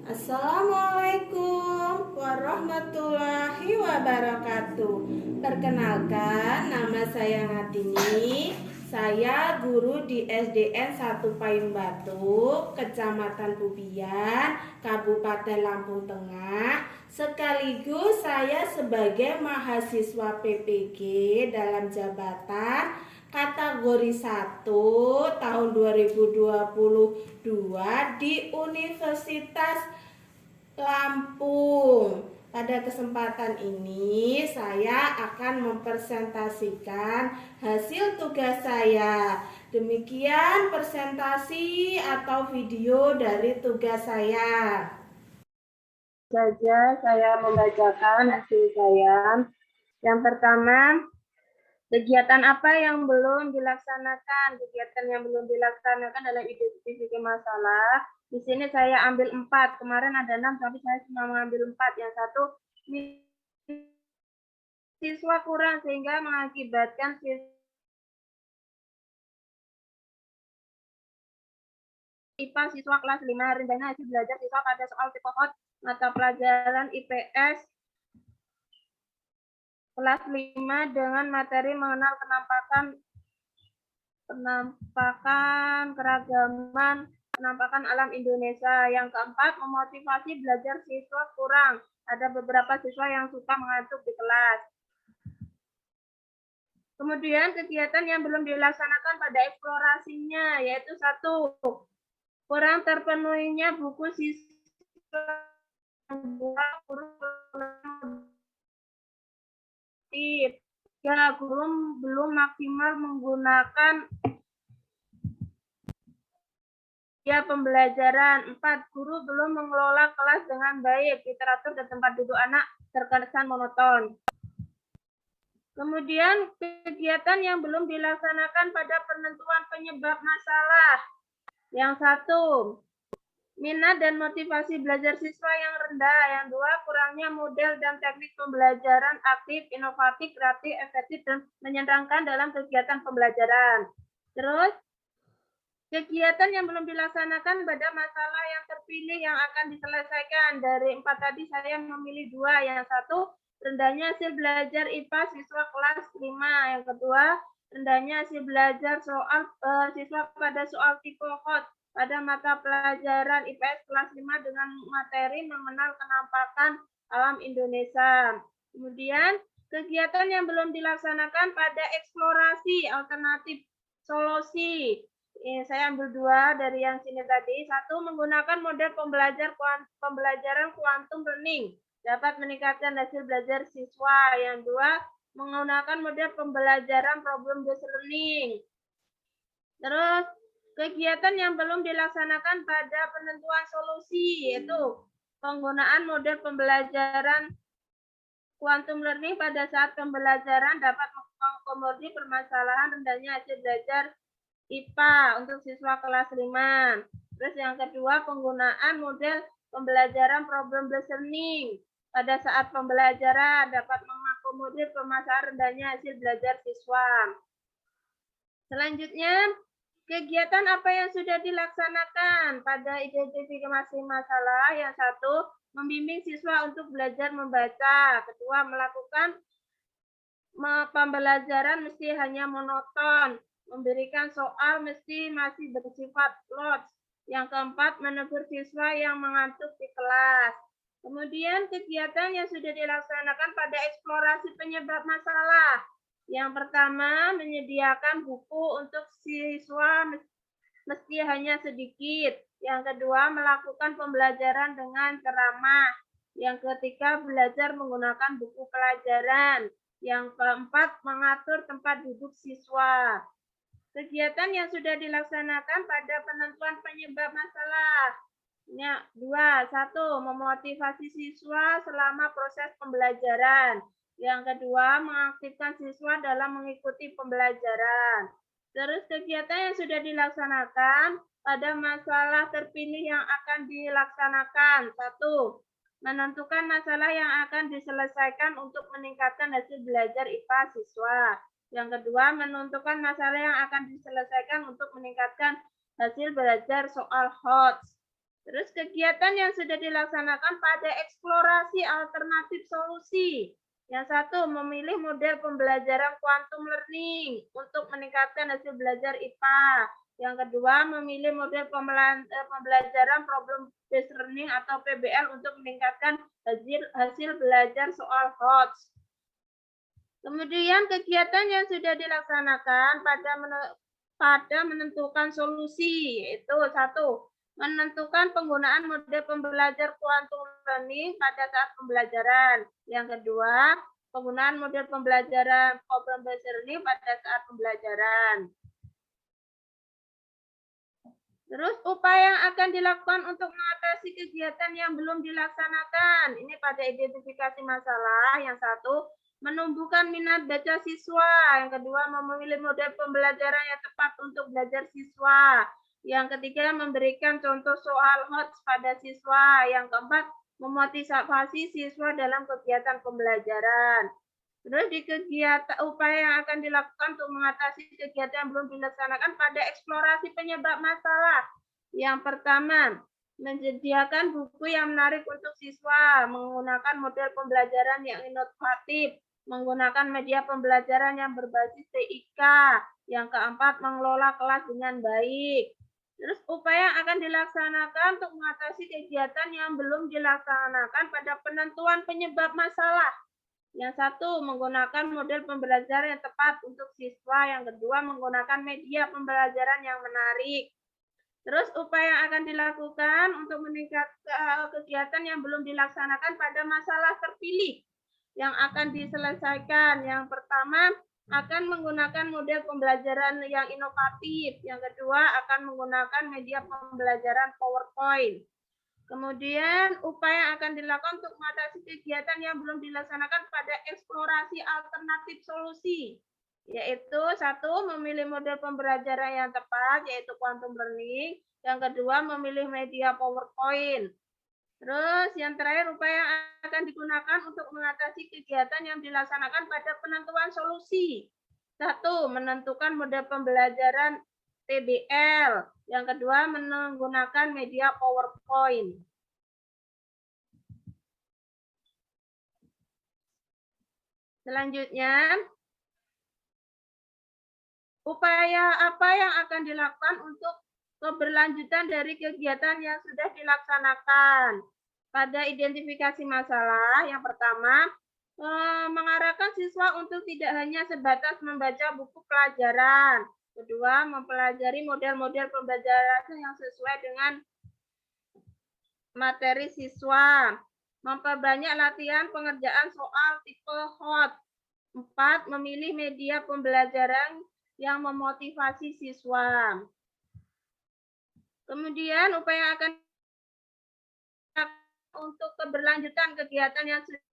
Assalamualaikum warahmatullahi wabarakatuh. Perkenalkan, nama saya Ngatini. Saya guru di SDN 1 Payung Batu, Kecamatan Bubian, Kabupaten Lampung Tengah. Sekaligus saya sebagai mahasiswa PPG dalam jabatan kategori 1 tahun 2022 di Universitas Lampung. Pada kesempatan ini saya akan mempresentasikan hasil tugas saya. Demikian presentasi atau video dari tugas saya. Saya membacakan hasil saya. Yang pertama, kegiatan apa yang belum dilaksanakan? Kegiatan yang belum dilaksanakan adalah identifikasi masalah. Di sini saya ambil 4. Kemarin ada 6, tapi saya cuma mengambil 4. Yang satu, siswa kurang sehingga mengakibatkan IPA siswa kelas 5 rendahnya hasil belajar siswa pada soal pokok mata pelajaran IPS kelas 5 dengan materi mengenal keragaman, penampakan alam Indonesia. Yang keempat, memotivasi belajar siswa kurang. Ada beberapa siswa yang suka mengantuk di kelas. Kemudian kegiatan yang belum dilaksanakan pada eksplorasinya, yaitu 1. Kurang terpenuhinya buku siswa, 2. Guru belum maksimal menggunakan pembelajaran. 4. Guru belum mengelola kelas dengan baik. Literatur dan tempat duduk anak terkesan monoton. Kemudian kegiatan yang belum dilaksanakan pada penentuan penyebab masalah. Yang 1. Minat dan motivasi belajar siswa yang rendah. Yang 2. Kurangnya model dan teknik pembelajaran aktif, inovatif, kreatif, efektif, dan menyenangkan dalam kegiatan pembelajaran. Terus, kegiatan yang belum dilaksanakan pada masalah yang terpilih yang akan diselesaikan. Dari 4 tadi saya memilih 2. Yang 1, rendahnya hasil belajar IPA siswa kelas 5. Yang kedua, rendahnya hasil belajar siswa pada soal pokok pada mata pelajaran IPS kelas 5 dengan materi mengenal kenampakan alam Indonesia. Kemudian, kegiatan yang belum dilaksanakan pada eksplorasi alternatif solusi. Saya ambil 2 dari yang sini tadi. 1, menggunakan model pembelajaran quantum learning dapat meningkatkan hasil belajar siswa. Yang 2, menggunakan model pembelajaran problem based learning. Terus, kegiatan yang belum dilaksanakan pada penentuan solusi, yaitu penggunaan model pembelajaran quantum learning pada saat pembelajaran dapat mengakomodir permasalahan rendahnya hasil belajar IPA untuk siswa kelas 5. Terus yang kedua, penggunaan model pembelajaran problem based learning pada saat pembelajaran dapat mengakomodir permasalahan rendahnya hasil belajar siswa. Selanjutnya, kegiatan apa yang sudah dilaksanakan pada identifikasi masalah? Yang 1, membimbing siswa untuk belajar membaca. Kedua, melakukan pembelajaran mesti hanya monoton. Memberikan soal mesti masih bersifat lots. Yang keempat, menegur siswa yang mengantuk di kelas. Kemudian kegiatan yang sudah dilaksanakan pada eksplorasi penyebab masalah. Yang pertama, menyediakan buku untuk siswa meski hanya sedikit. Yang kedua, melakukan pembelajaran dengan ceramah. Yang ketiga, belajar menggunakan buku pelajaran. Yang keempat, mengatur tempat duduk siswa. Kegiatan yang sudah dilaksanakan pada penentuan penyebab masalah. 2. 1. Memotivasi siswa selama proses pembelajaran. Yang kedua, mengaktifkan siswa dalam mengikuti pembelajaran. Terus kegiatan yang sudah dilaksanakan pada masalah terpilih yang akan dilaksanakan. 1. Menentukan masalah yang akan diselesaikan untuk meningkatkan hasil belajar IPA siswa. Yang kedua, menentukan masalah yang akan diselesaikan untuk meningkatkan hasil belajar soal HOTS. Terus kegiatan yang sudah dilaksanakan pada eksplorasi alternatif solusi. Yang satu, memilih model pembelajaran quantum learning untuk meningkatkan hasil belajar IPA. Yang kedua, memilih model pembelajaran problem based learning atau PBL untuk meningkatkan hasil belajar soal HOTS. Kemudian kegiatan yang sudah dilaksanakan pada menentukan solusi, yaitu satu, menentukan penggunaan model pembelajar quantum learning pada saat pembelajaran. Yang kedua, penggunaan model pembelajaran problem based learning pada saat pembelajaran. Terus upaya yang akan dilakukan untuk mengatasi kegiatan yang belum dilaksanakan. Ini pada identifikasi masalah. Yang satu, menumbuhkan minat baca siswa. Yang kedua, memilih model pembelajaran yang tepat untuk belajar siswa. Yang ketiga, memberikan contoh soal HOTS pada siswa. Yang keempat, memotivasi siswa dalam kegiatan pembelajaran. Terus di kegiatan upaya yang akan dilakukan untuk mengatasi kegiatan yang belum dilaksanakan pada eksplorasi penyebab masalah. Yang pertama, menyediakan buku yang menarik untuk siswa, menggunakan model pembelajaran yang inovatif, menggunakan media pembelajaran yang berbasis TIK. Yang keempat, mengelola kelas dengan baik. Terus upaya yang akan dilaksanakan untuk mengatasi kegiatan yang belum dilaksanakan pada penentuan penyebab masalah. Yang satu, menggunakan model pembelajaran yang tepat untuk siswa. Yang kedua, menggunakan media pembelajaran yang menarik. Terus upaya yang akan dilakukan untuk meningkatkan kegiatan yang belum dilaksanakan pada masalah terpilih yang akan diselesaikan. Yang pertama, akan menggunakan model pembelajaran yang inovatif. Yang kedua, akan menggunakan media pembelajaran PowerPoint. Kemudian upaya yang akan dilakukan untuk mengatasi kegiatan yang belum dilaksanakan pada eksplorasi alternatif solusi, yaitu satu, memilih model pembelajaran yang tepat, yaitu quantum learning. Yang kedua, memilih media PowerPoint. Terus yang terakhir, upaya yang akan digunakan untuk mengatasi kegiatan yang dilaksanakan pada penentuan solusi. Satu, menentukan model pembelajaran PBL. Yang kedua, menggunakan media PowerPoint. Selanjutnya, upaya apa yang akan dilakukan untuk keberlanjutan dari kegiatan yang sudah dilaksanakan? Pada identifikasi masalah, yang pertama, mengarahkan siswa untuk tidak hanya sebatas membaca buku pelajaran. Kedua, mempelajari model-model pembelajaran yang sesuai dengan materi siswa. Memperbanyak latihan pengerjaan soal tipe HOT. 4. Memilih media pembelajaran yang memotivasi siswa. Kemudian upaya akan untuk keberlanjutan kegiatan yang sudah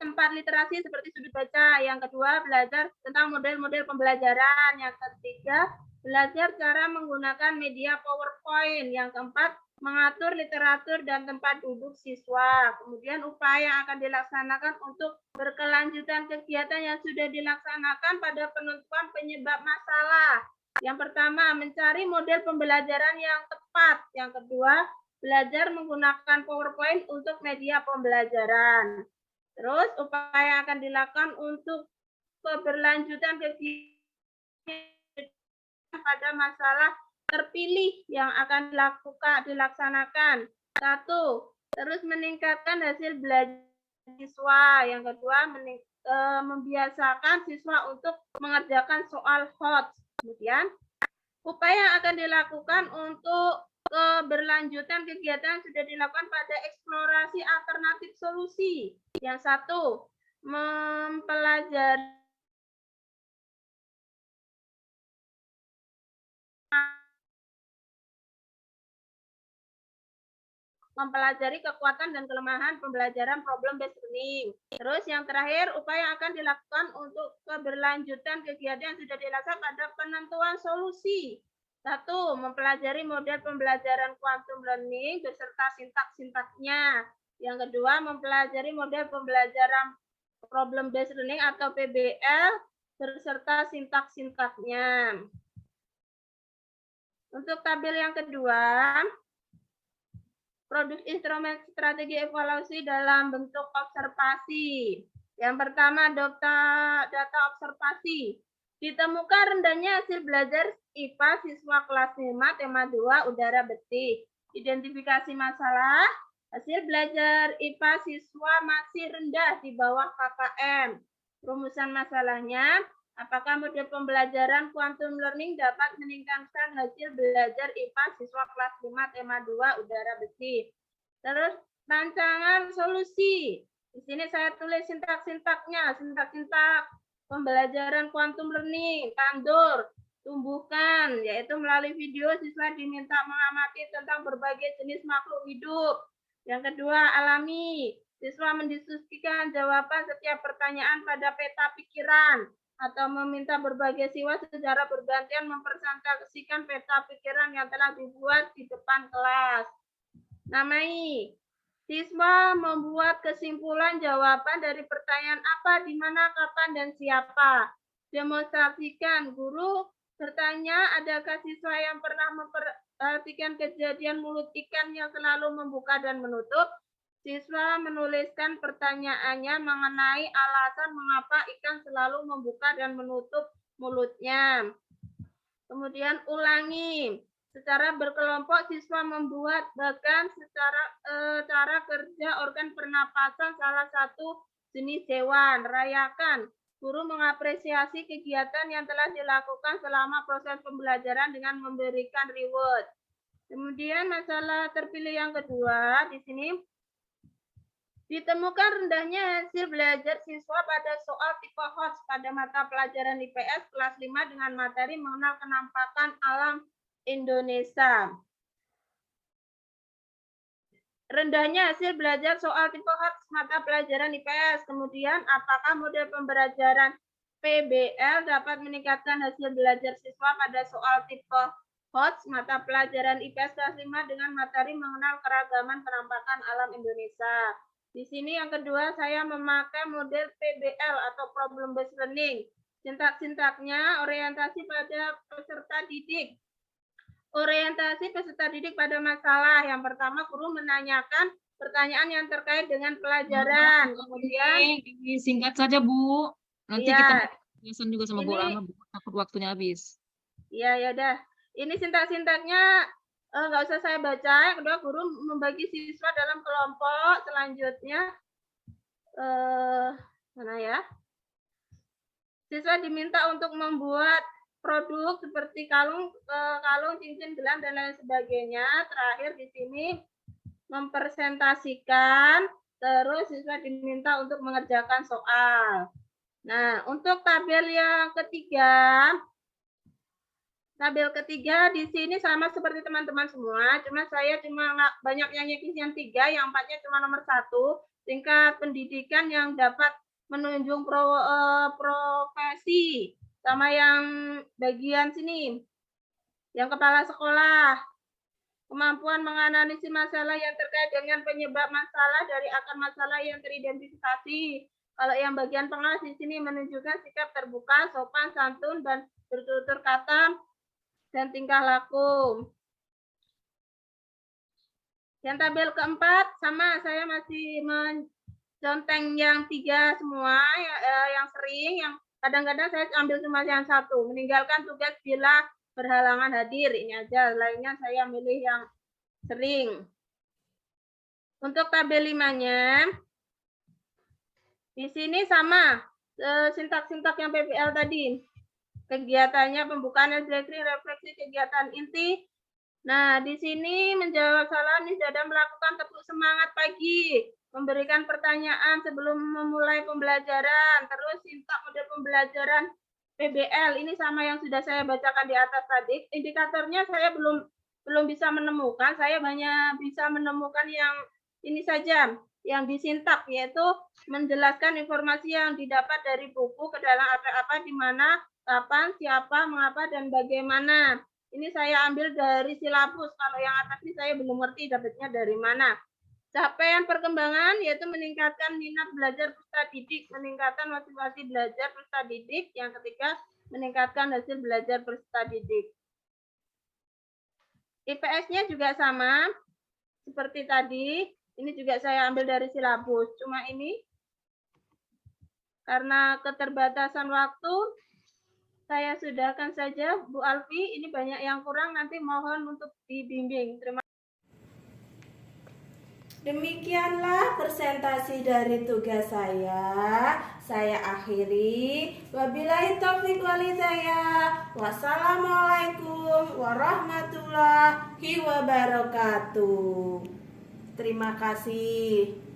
tempat literasi seperti sudut baca. Yang kedua, belajar tentang model-model pembelajaran. Yang ketiga, belajar cara menggunakan media PowerPoint. Yang keempat, mengatur literatur dan tempat duduk siswa. Kemudian upaya yang akan dilaksanakan untuk berkelanjutan kegiatan yang sudah dilaksanakan pada penentuan penyebab masalah. Yang pertama, mencari model pembelajaran yang tepat. Yang kedua, belajar menggunakan PowerPoint untuk media pembelajaran. Terus upaya akan dilakukan untuk keberlanjutan kegiatan pada masalah terpilih yang akan dilaksanakan. Satu, terus meningkatkan hasil belajar siswa. Yang kedua, membiasakan siswa untuk mengerjakan soal HOTS. Kemudian, upaya yang akan dilakukan untuk keberlanjutan kegiatan sudah dilakukan pada eksplorasi alternatif solusi. Yang satu, mempelajari kekuatan dan kelemahan pembelajaran problem based learning. Terus yang terakhir, upaya yang akan dilakukan untuk keberlanjutan kegiatan yang sudah dilakukan pada penentuan solusi. Satu, mempelajari model pembelajaran quantum learning beserta sintaks-sintaksnya. Yang kedua, mempelajari model pembelajaran problem based learning atau PBL berserta sintak-sintaknya. Untuk tabel yang kedua, produk instrumen strategi evaluasi dalam bentuk observasi. Yang pertama, data observasi. Ditemukan rendahnya hasil belajar IPA siswa kelas 5 tema 2 udara bersih. Identifikasi masalah, hasil belajar IPA siswa masih rendah di bawah KKM. Rumusan masalahnya, apakah model pembelajaran quantum learning dapat meningkatkan hasil belajar IPA siswa kelas 5 tema 2 udara bersih. Terus rancangan solusi. Di sini saya tulis sintak-sintaknya, sintak-sintak pembelajaran quantum learning, tandur, tumbuhkan, yaitu melalui video siswa diminta mengamati tentang berbagai jenis makhluk hidup. Yang kedua, alami. Siswa mendiskusikan jawaban setiap pertanyaan pada peta pikiran atau meminta berbagai siswa secara bergantian mempresentasikan peta pikiran yang telah dibuat di depan kelas. Namai. Siswa membuat kesimpulan jawaban dari pertanyaan apa, di mana, kapan, dan siapa. Demonstrasikan. Guru bertanya, adakah siswa yang pernah memperhatikan kejadian mulut ikan yang selalu membuka dan menutup? Siswa menuliskan pertanyaannya mengenai alasan mengapa ikan selalu membuka dan menutup mulutnya. Kemudian ulangi. Secara berkelompok, siswa membuat bahkan secara cara kerja organ pernapasan salah satu jenis hewan. Rayakan. Guru mengapresiasi kegiatan yang telah dilakukan selama proses pembelajaran dengan memberikan reward. Kemudian masalah terpilih yang kedua, di sini ditemukan rendahnya hasil belajar siswa pada soal tipe HOTS pada mata pelajaran IPS kelas 5 dengan materi mengenal kenampakan alam Indonesia. Rendahnya hasil belajar soal tipe HOTS mata pelajaran IPS. Kemudian, apakah model pembelajaran PBL dapat meningkatkan hasil belajar siswa pada soal tipe HOTS mata pelajaran IPS kelas 5 dengan materi mengenal keragaman penampakan alam Indonesia. Di sini yang kedua, saya memakai model PBL atau Problem Based Learning. Sintak-sintaknya orientasi pada peserta didik. Orientasi peserta didik pada masalah. Yang pertama, guru menanyakan pertanyaan yang terkait dengan pelajaran. Kemudian singkat saja, Bu. Nanti ya, kita penjelasan juga sama Bu Rama, Bu. Takut waktunya habis. Iya, ya udah. Ini sintak-sintaknya nggak usah saya baca. Kedua, guru membagi siswa dalam kelompok. Selanjutnya, mana ya? Siswa diminta untuk membuat produk seperti kalung, cincin, gelang, dan lain sebagainya. Terakhir di sini mempresentasikan. Terus siswa diminta untuk mengerjakan soal. Nah, untuk tabel yang ketiga. Tabel ketiga di sini sama seperti teman-teman semua, cuma saya cuma banyak yang nyekis yang 3, yang 4-nya cuma nomor 1, tingkat pendidikan yang dapat menunjuk profesi, sama yang bagian sini, yang kepala sekolah, kemampuan menganalisis masalah yang terkait dengan penyebab masalah dari akar masalah yang teridentifikasi. Kalau yang bagian pengawas di sini menunjukkan sikap terbuka, sopan, santun, dan bertutur kata, dan tingkah laku. Yang tabel keempat sama, saya masih menconteng yang 3 semua, yang sering, yang kadang-kadang saya ambil cuma yang 1. Meninggalkan tugas bila berhalangan hadir, ini aja. Lainnya saya milih yang sering. Untuk tabel 5-nya, di sini sama sintak-sintak yang PBL tadi. Kegiatannya pembukaan refleksi kegiatan inti. Nah, di sini menjawab salah ini sudah melakukan tepuk semangat pagi, memberikan pertanyaan sebelum memulai pembelajaran, terus sintak model pembelajaran PBL ini sama yang sudah saya bacakan di atas tadi. Indikatornya saya belum bisa menemukan, saya hanya bisa menemukan yang ini saja, yang disintak, yaitu menjelaskan informasi yang didapat dari buku ke dalam apa, di mana, kapan, siapa, mengapa, dan bagaimana. Ini saya ambil dari silabus. Kalau yang atas ini saya belum ngerti dapatnya dari mana. Capaian perkembangan yaitu meningkatkan minat belajar peserta didik, meningkatkan motivasi belajar peserta didik. Yang ketiga, meningkatkan hasil belajar peserta didik. IPS-nya juga sama seperti tadi. Ini juga saya ambil dari silabus. Cuma ini karena keterbatasan waktu, saya sudahkan saja, Bu Alfi. Ini banyak yang kurang, nanti mohon untuk dibimbing. Terima kasih. Demikianlah presentasi dari tugas saya. Saya akhiri. Wabillahi taufiq walhidayah. Wassalamualaikum warahmatullahi wabarakatuh. Terima kasih.